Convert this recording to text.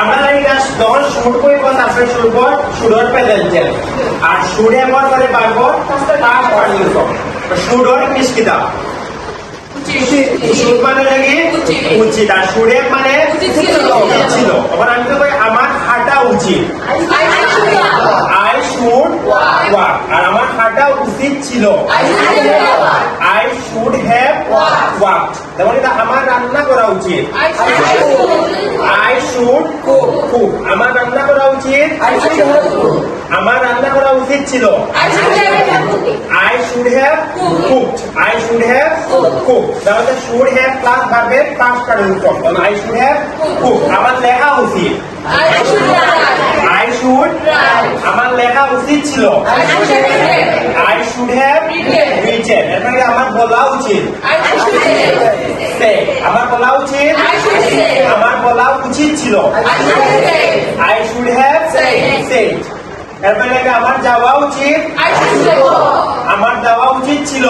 আমরা জানি না যখন সুর কই কথা আছে সুরর পেদালছে আর সুরে পর করে পারবো তার পারলিস সুরর কিসকিদা সুর মানে লাগি উচিত আর সুরে মানে ছিল তখন আমি তো কই আমার হাঁটা উচিত আই শুড ওয়াক আর আমার হাঁটা উচিত ছিল আই শুড হ্যাভ ওয়াকড যেমন এটা আমার রান্না করা উচিত আই শুড কুক আমার রান্না করা উচিত আমার রান্না করা উচিত ছিল I should have cooked I should have cook তাহলে শুড হ্যাভ প্লাস ভার্বের পাস্ট কারেন্ট ফর্ম তাহলে আই শুড হ্যাভ কুক আমার লেখা উচিত আই শুড আমার লেখা উচিত ছিল আই শুড হ্যাভ রিটেন এর মানে আমার বলা উচিত আমার বলা উচিত আমার বলা উচিত ছিল আই শুড হ্যাভ সেড এর মানে আমার যাওয়া উচিত আমার যাওয়া উচিত ছিল